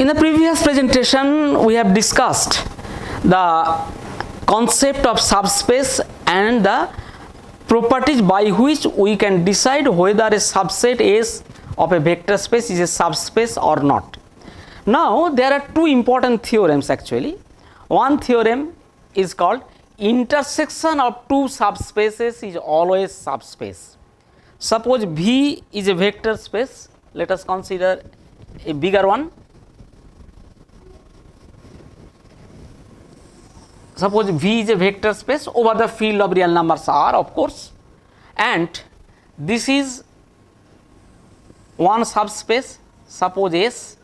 In the previous presentation, we have discussed the concept of subspace and the properties by which we can decide whether a subset S of a vector space is a subspace or not. Now, there are two important theorems actually. One theorem is called intersection of two subspaces is always subspace. Suppose V is a vector space, let us consider a bigger one. Suppose V is a vector space over the field of real numbers R, of course, and this is one subspace, suppose S,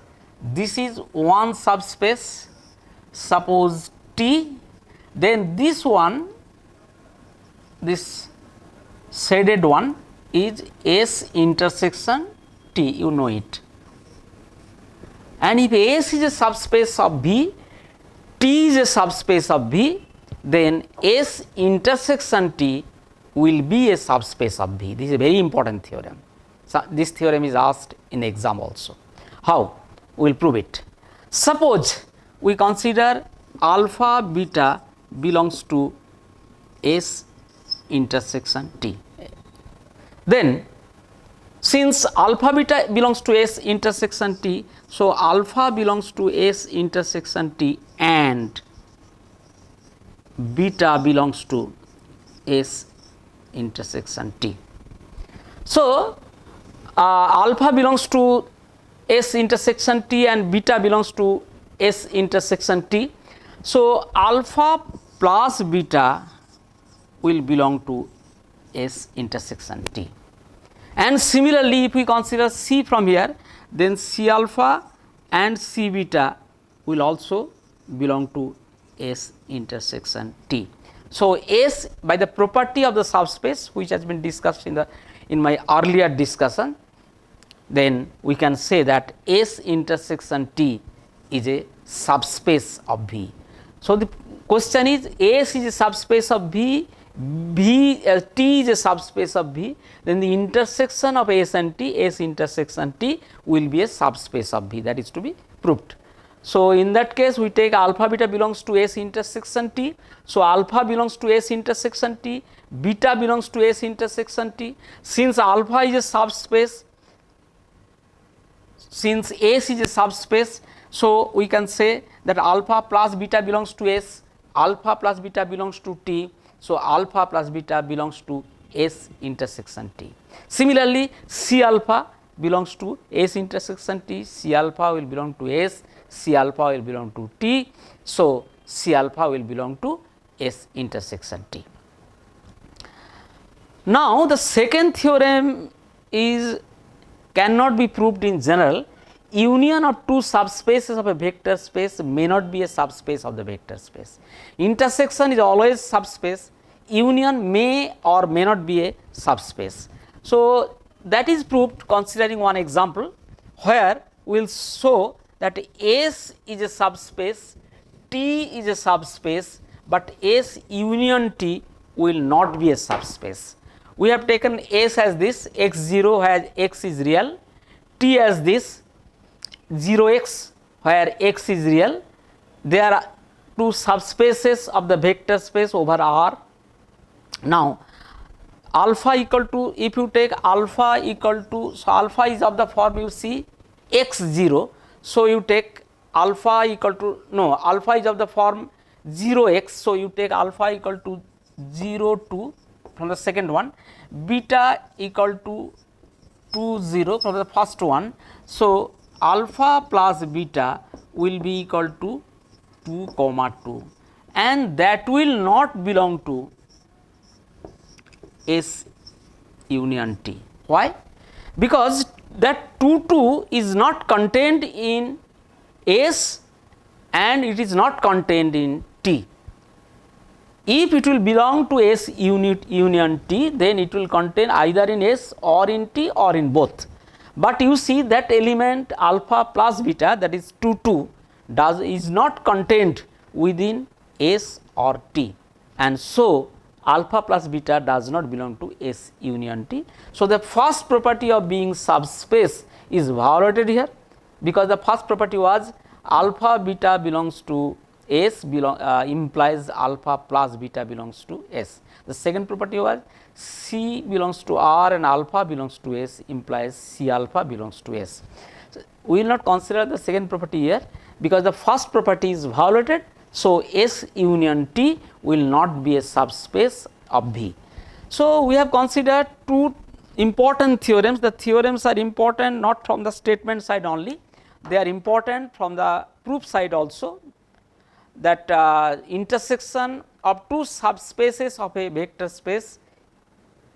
this is one subspace, suppose T, then this one, this shaded one is S intersection T, you know it. And if S is a subspace of V, T is a subspace of V, then S intersection T will be a subspace of V. This is a very important theorem. So, this theorem is asked in the exam also. How? We will prove it. Suppose we consider alpha beta belongs to S intersection T. Then since alpha beta belongs to S intersection T, so alpha belongs to S intersection T and beta belongs to S intersection T. So, alpha belongs to S intersection T and beta belongs to S intersection T. So, alpha plus beta will belong to S intersection T. And similarly, if we consider C from here, then C alpha and C beta will also belong to S intersection T. So, S by the property of the subspace which has been discussed in my earlier discussion, then we can say that S intersection T is a subspace of V. So, the question is S is a subspace of V, T is a subspace of V, then the intersection of S and T, S intersection T will be a subspace of V, that is to be proved. So, in that case we take alpha beta belongs to S intersection T. So, alpha belongs to S intersection T, beta belongs to S intersection T. Since alpha is a subspace, since S is a subspace, so we can say that alpha plus beta belongs to S, alpha plus beta belongs to T. So, alpha plus beta belongs to S intersection T. Similarly, C alpha belongs to S intersection T, C alpha will belong to S, C alpha will belong to T. So, C alpha will belong to S intersection T. Now, the second theorem is cannot be proved in general. Union of two subspaces of a vector space may not be a subspace of the vector space. Intersection is always subspace, union may or may not be a subspace. So, that is proved considering one example where we will show that S is a subspace, T is a subspace, but S union T will not be a subspace. We have taken S as this, x0 where x is real, T as this 0x where x is real. There are two subspaces of the vector space over R. Now, alpha equal to, if you take alpha equal to, so alpha is of the form you see x0. So, you take alpha equal to, no, alpha is of the form 0x. So, you take alpha equal to 0 2 from the second one, beta equal to 2 0 from the first one. So, alpha plus beta will be equal to 2 comma 2 and that will not belong to S union T. Why? Because that 2 2 is not contained in S and it is not contained in T. If it will belong to S union T, then it will contain either in S or in T or in both. But you see that element alpha plus beta, that is 2 2 is not contained within S or T, and so alpha plus beta does not belong to S union T. So, the first property of being subspace is violated here, because the first property was alpha beta belongs to S implies alpha plus beta belongs to S. The second property was C belongs to R and alpha belongs to S implies C alpha belongs to S. So, we will not consider the second property here because the first property is violated. So, S union T will not be a subspace of V. So, we have considered two important theorems. The theorems are important not from the statement side only, they are important from the proof side also, that intersection of two subspaces of a vector space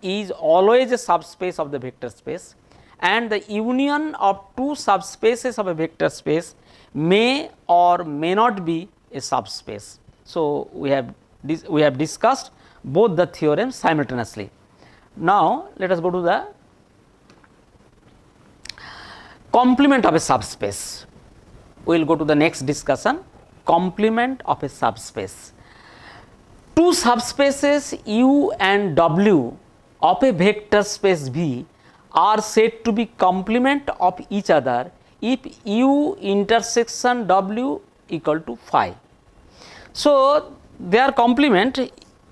is always a subspace of the vector space, and the union of two subspaces of a vector space may or may not be a subspace. So, we have discussed both the theorems simultaneously. Now, let us go to the complement of a subspace. We will go to the next discussion, complement of a subspace. Two subspaces U and W of a vector space V are said to be complement of each other if U intersection W equal to phi. So, they are complement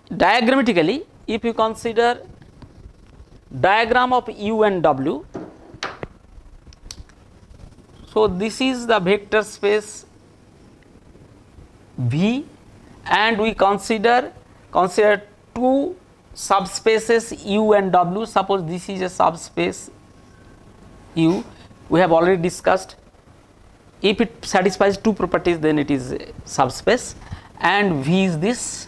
diagrammatically. If you consider diagram of U and W, so this is the vector space V and we consider two subspaces U and W. Suppose this is a subspace U, we have already discussed, if it satisfies two properties then it is a subspace, and V is this,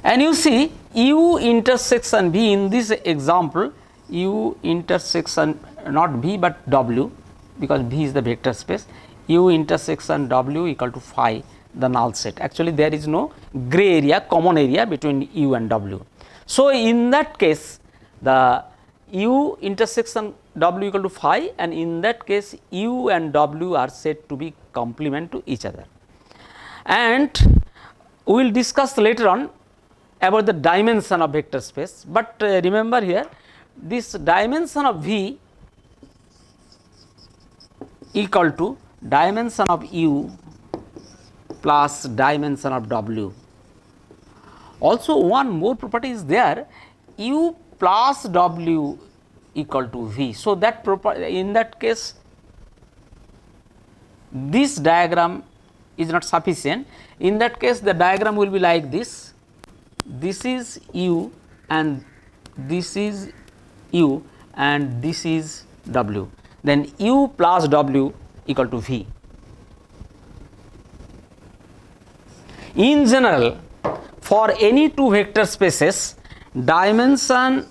and you see U intersection V in this example, U intersection not V but W, because V is the vector space, U intersection W equal to phi, the null set. Actually there is no gray area, common area between U and W. So, in that case the U intersection W equal to phi, and in that case U and W are said to be complement to each other. And we will discuss later on about the dimension of vector space, but remember here this dimension of V equal to dimension of U plus dimension of W. Also one more property is there, U plus W equal to V. So, that in that case this diagram is not sufficient. In that case the diagram will be like this, this is U and this is U and this is W, then U plus W equal to V. In general, for any two vector spaces, dimension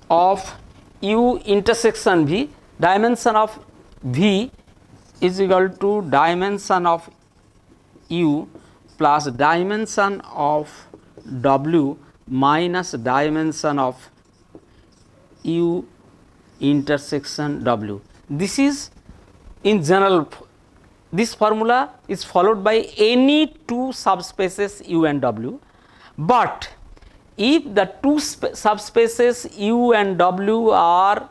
of U intersection V, dimension of V is equal to dimension of U plus dimension of W minus dimension of U intersection W. This is in general, this formula is followed by any two subspaces U and W, but if the two subspaces U and W are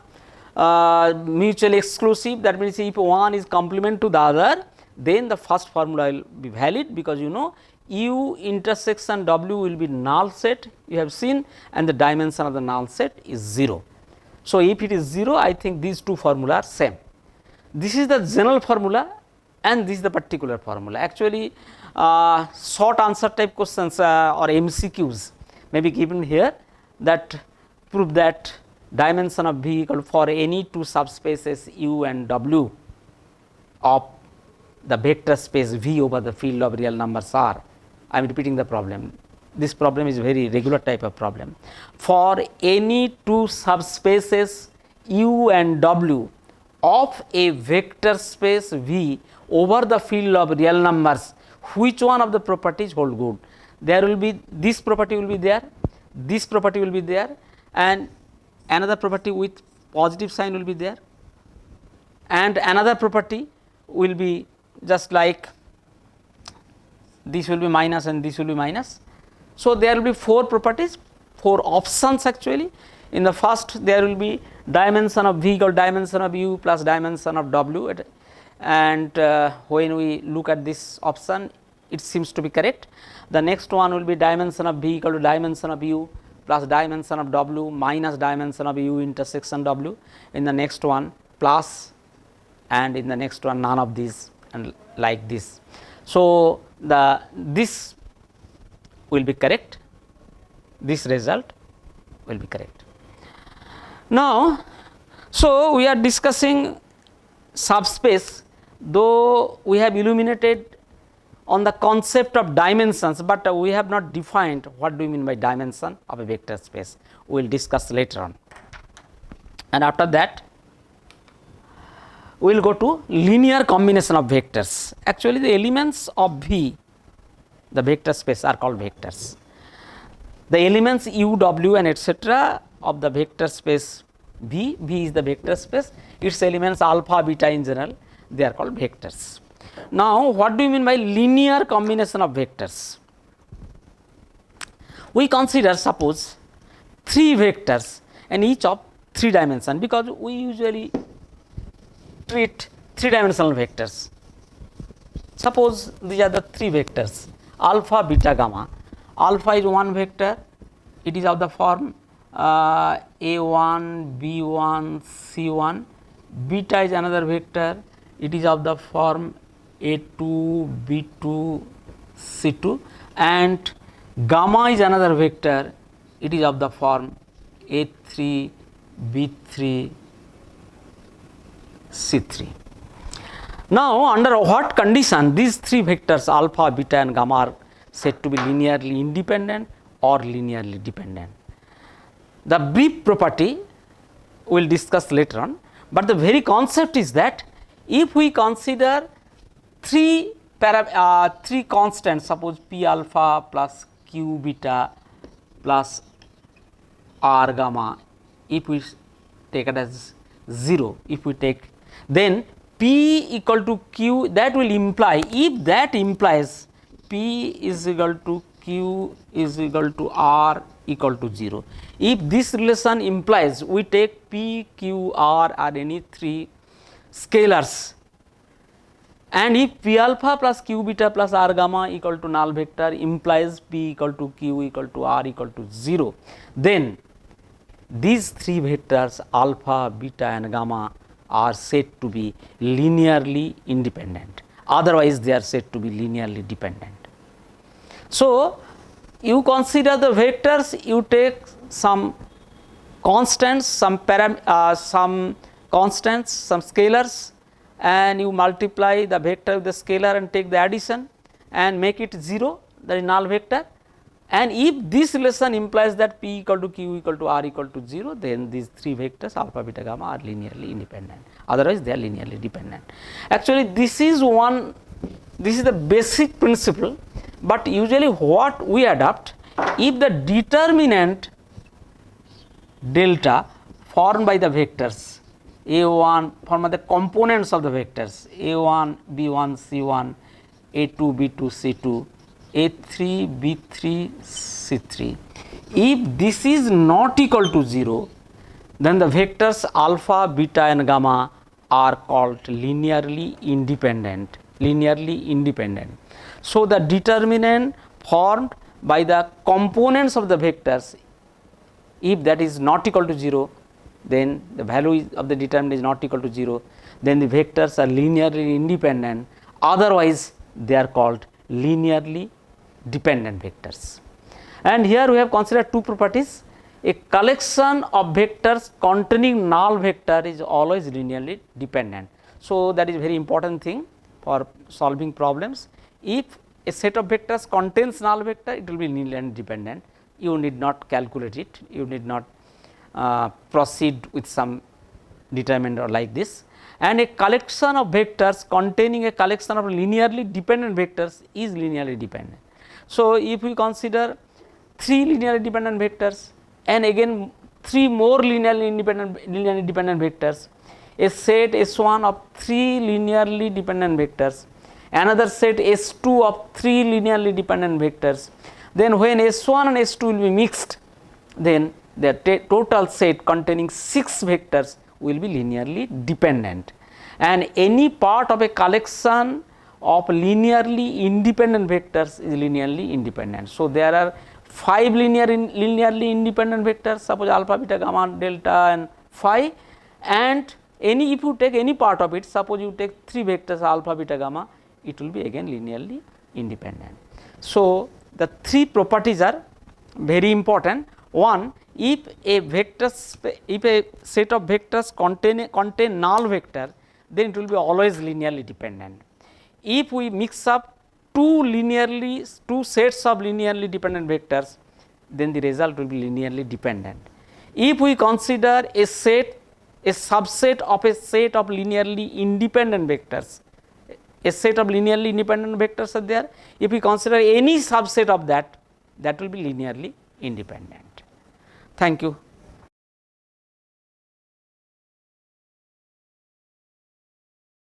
mutually exclusive, that means if one is complement to the other, then the first formula will be valid, because you know U intersection W will be null set, you have seen, and the dimension of the null set is 0. So, if it is 0, I think these two formula are same. This is the general formula and this is the particular formula. Actually short answer type questions or MCQs may be given here that prove that dimension of V equal for any two subspaces U and W of the vector space V over the field of real numbers R. I am repeating the problem. This problem is very regular type of problem. For any two subspaces U and W of a vector space V over the field of real numbers, which one of the properties hold good? There will be this property will be there, this property will be there, and another property with positive sign will be there, and another property will be just like this will be minus and this will be minus. So, there will be four properties, four options actually. In the first there will be dimension of V equal dimension of U plus dimension of W. and when we look at this option, it seems to be correct. The next one will be dimension of V equal to dimension of U plus dimension of W minus dimension of U intersection W. In the next one plus, and in the next one none of these, and like this. So, this will be correct, this result will be correct. Now, so we are discussing subspace, though we have illuminated on the concept of dimensions, but we have not defined what do you mean by dimension of a vector space. We will discuss later on. And after that, we will go to linear combination of vectors. Actually, the elements of V, the vector space, are called vectors. The elements U, W and etc. of the vector space V, V is the vector space, its elements alpha, beta in general, they are called vectors. Now, what do you mean by linear combination of vectors? We consider, suppose, 3 vectors and each of 3 dimensions, because we usually treat 3 dimensional vectors. Suppose these are the 3 vectors alpha, beta, gamma. Alpha is one vector, it is of the form A1, B1, C1. Beta is another vector, it is of the form A2, B2, C2, and gamma is another vector, it is of the form A3, B3, C3. Now, under what condition these 3 vectors alpha, beta and gamma are said to be linearly independent or linearly dependent? The brief property we will discuss later on, but the very concept is that if we consider 3 constants, suppose P alpha plus Q beta plus R gamma, if we take it as 0, if we take, then P equal to Q, that will imply, if that implies P is equal to Q is equal to R equal to 0. If this relation implies, we take P, Q, R are any 3 scalars, and if P alpha plus Q beta plus R gamma equal to null vector implies P equal to Q equal to R equal to 0, then these 3 vectors alpha, beta and gamma are said to be linearly independent, otherwise they are said to be linearly dependent. So, you consider the vectors, you take some constants, some constants, some scalars, and you multiply the vector with the scalar and take the addition and make it 0, that is null vector. And if this relation implies that P equal to Q equal to R equal to 0, then these 3 vectors alpha, beta, gamma are linearly independent, otherwise they are linearly dependent. Actually, this is the basic principle, but usually what we adopt, if the determinant delta formed by the vectors A1, formed by the components of the vectors A1, B1, C1, A2, B2, C2, A3, B3, C3, if this is not equal to 0, then the vectors alpha, beta and gamma are called linearly independent, So, the determinant formed by the components of the vectors, if that is not equal to 0, then the value of the determinant is not equal to 0, then the vectors are linearly independent, otherwise they are called linearly dependent vectors. And here we have considered 2 properties. A collection of vectors containing null vector is always linearly dependent. So, that is very important thing for solving problems. If a set of vectors contains null vector, it will be linearly dependent. You need not calculate it, you need not proceed with some determinant or like this. And a collection of vectors containing a collection of linearly dependent vectors is linearly dependent. So, if we consider 3 linearly dependent vectors and again 3 more linearly dependent vectors, a set S1 of 3 linearly dependent vectors, another set S2 of 3 linearly dependent vectors, then when S1 and S2 will be mixed, then the total set containing 6 vectors will be linearly dependent. and any part of a collection of linearly independent vectors is linearly independent. So, there are 5 linearly independent vectors, suppose alpha, beta, gamma, delta and phi, and if you take any part of it, suppose you take 3 vectors alpha, beta, gamma, it will be again linearly independent. So, the 3 properties are very important. One, if a set of vectors contain null vector, then it will be always linearly dependent. If we mix up two sets of linearly dependent vectors, then the result will be linearly dependent. If we consider a subset of a set of linearly independent vectors, a set of linearly independent vectors are there. If we consider any subset of that, that will be linearly independent. Thank you.